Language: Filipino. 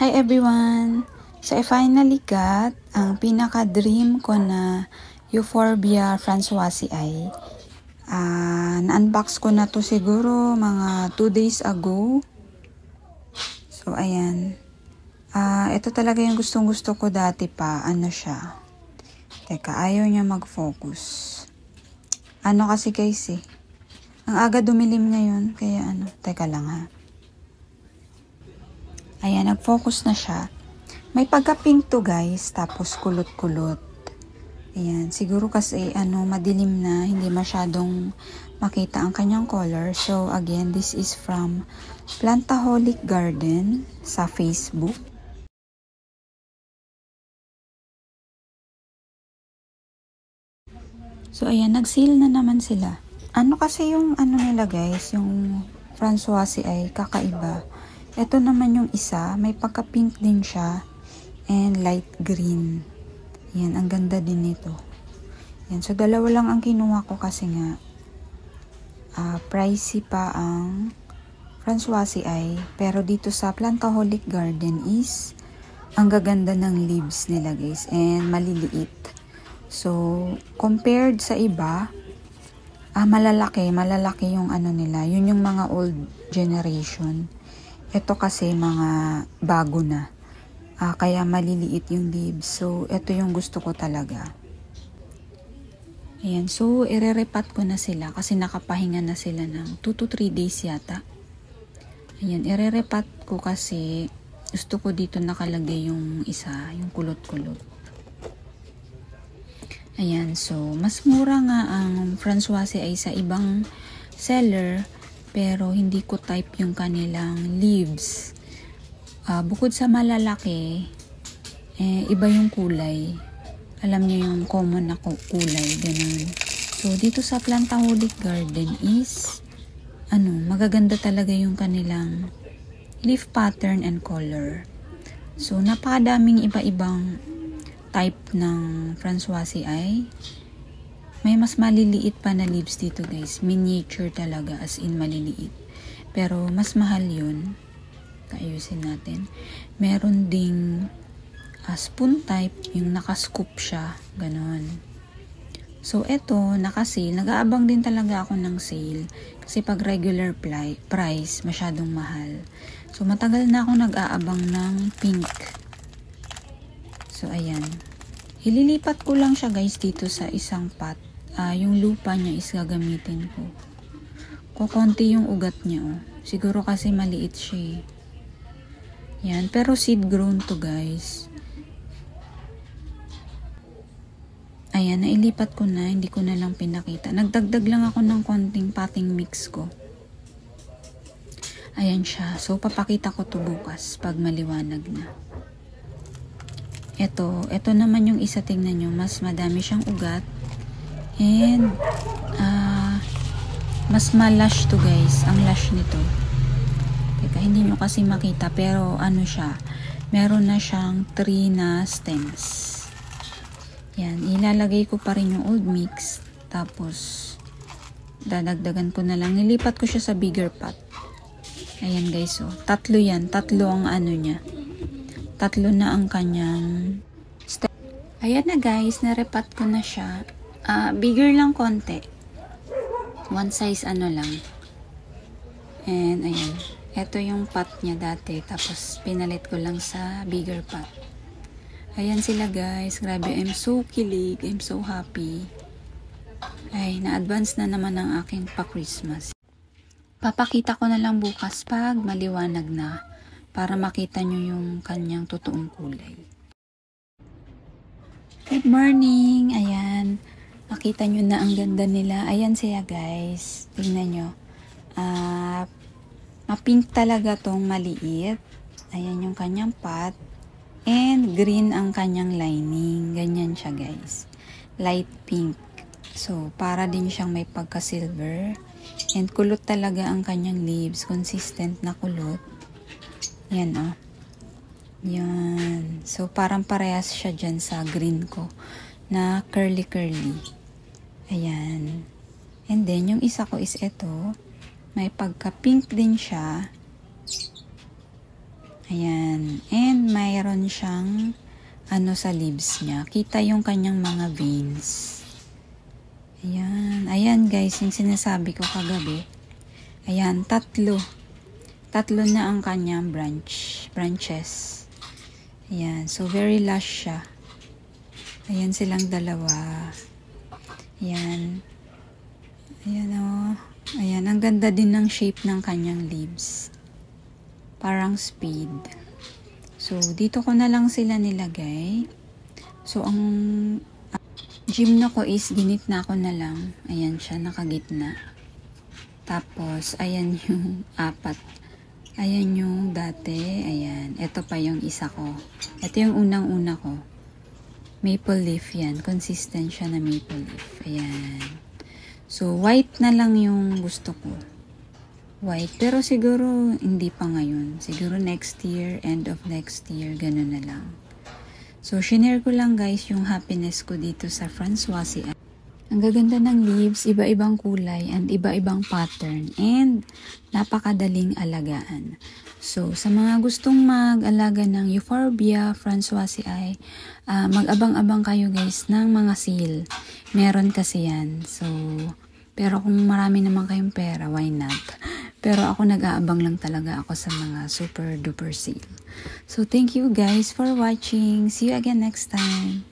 Hi everyone! So I finally got ang pinaka-dream ko na Euphorbia Françoisii. Na-unbox ko na to siguro mga 2 days ago. So ayan. Ito talaga yung gustong-gusto ko dati pa. Ano siya? Teka, ayaw niya mag-focus. Ano kasi guys eh. Ang aga dumilim ngayon. Kaya ano, teka lang ha. Ayan, nag-focus na siya. May pagka-pink to guys, tapos kulot-kulot. Ayan, siguro kasi madilim na, hindi masyadong makita ang kanyang color. So again, this is from Plantaholic Garden sa Facebook. So ayan, nag-sale na naman sila. Ano kasi yung nila guys, yung Françoisii ay kakaiba. Ito naman yung isa, may pagka-pink din siya and light green. Yan, ang ganda din nito. Yan, so dalawa lang ang kinuha ko kasi nga pricey pa ang Françoisii, pero dito sa Plantaholic Garden is ang gaganda ng leaves nila guys and maliliit. So compared sa iba, malalaki yung nila. Yun yung mga old generation. Ito kasi mga bago na. Kaya maliliit yung leaves. So, ito yung gusto ko talaga. Ayan. So, ire-repat ko na sila kasi nakapahinga na sila ng 2 to 3 days yata. Ayan. Ire-repat ko kasi gusto ko dito nakalagay yung isa, yung kulot-kulot. Ayan. So, mas mura nga ang Françoisii ay sa ibang seller. Pero hindi ko type yung kanilang leaves. Bukod sa malalaki, iba yung kulay. Alam niyo yung common na kulay, ganun. So, dito sa Plantaholic Garden is, magaganda talaga yung kanilang leaf pattern and color. So, napakadaming iba-ibang type ng Françoisii. May mas maliliit pa na leaves dito guys. Miniature talaga, as in maliliit. Pero mas mahal yun. Kaayusin natin. Meron ding spoon type, yung nakascoop siya. Ganon. So eto, naka-sale. Nag-aabang din talaga ako ng sale. Kasi pag regular price, masyadong mahal. So matagal na ako nag-aabang ng pink. So ayan. Ililipat ko lang siya guys dito sa isang pot. Yung lupa niya is gagamitin ko. Kukunti yung ugat niya, oh. Siguro kasi maliit siya. Yan, pero seed grown to, guys. Ayan, nailipat ko na, hindi ko na lang pinakita. Nagdagdag lang ako ng konting potting mix ko. Ayan siya. So, papakita ko to bukas pag maliwanag na. Ito naman yung isa, tingnan nyo. Mas madami siyang ugat. And, mas malash to guys, ang lash nito. Teka, hindi nyo kasi makita, pero siya, meron na siyang 3 na stems. Yan, ilalagay ko pa rin yung old mix, tapos, dadagdagan ko na lang, nilipat ko siya sa bigger pot. Ayan guys, oh, tatlo yan, tatlo ang niya. Tatlo na ang kanyang stem. Ayan na guys, narepat ko na siya. Bigger lang konti. One size lang. And ayan. Ito yung pot niya dati. Tapos pinalit ko lang sa bigger pot. Ayan sila guys. Grabe. I'm so kilig. I'm so happy. Ay, na-advance na naman ang aking pa-Christmas. Papakita ko na lang bukas pag maliwanag na. Para makita nyo yung kanyang totoong kulay. Good morning. Ayan. Makita nyo na ang ganda nila. Ayan siya guys. Tingnan nyo. Ma-pink talaga tong maliit. Ayan yung kanyang pot. And green ang kanyang lining. Ganyan siya guys. Light pink. So, para din siyang may pagka-silver. And kulot talaga ang kanyang leaves. Consistent na kulot. Yan oh. Yan. So, parang parehas siya dyan sa green ko. Na curly-curly. Ayan. And then, yung isa ko is ito. May pagka-pink din siya. Ayan. And mayroon siyang ano sa leaves niya. Kita yung kanyang mga veins. Ayan. Ayan guys, yung sinasabi ko kagabi. Ayan, tatlo. Tatlo na ang kanyang branches. Ayan. So, very lush siya. Ayan silang dalawa. Ayan. Ayan o. Ayan. Ang ganda din ng shape ng kanyang leaves. Parang speed. So, dito ko na lang sila nilagay. So, ang gymno ko is ginitna ko na lang. Ayan siya, nakagitna. Tapos, ayan yung apat. Ayan yung dati. Ayan. Ito pa yung isa ko. Ito yung unang-una ko. Maple leaf yan. Consistent siya na maple leaf. Ayan. So, white na lang yung gusto ko. White. Pero siguro, hindi pa ngayon. Siguro next year, end of next year, ganun na lang. So, shinare ko lang guys yung happiness ko dito sa Francoise. Ang gaganda ng leaves, iba-ibang kulay, and iba-ibang pattern, and napakadaling alagaan. So, sa mga gustong mag-alaga ng Euphorbia Francoise, mag-abang-abang kayo guys ng mga sale. Meron kasi yan. So, pero kung marami naman kayong pera, why not? Pero ako nag-aabang lang talaga ako sa mga super duper sale. So, thank you guys for watching. See you again next time.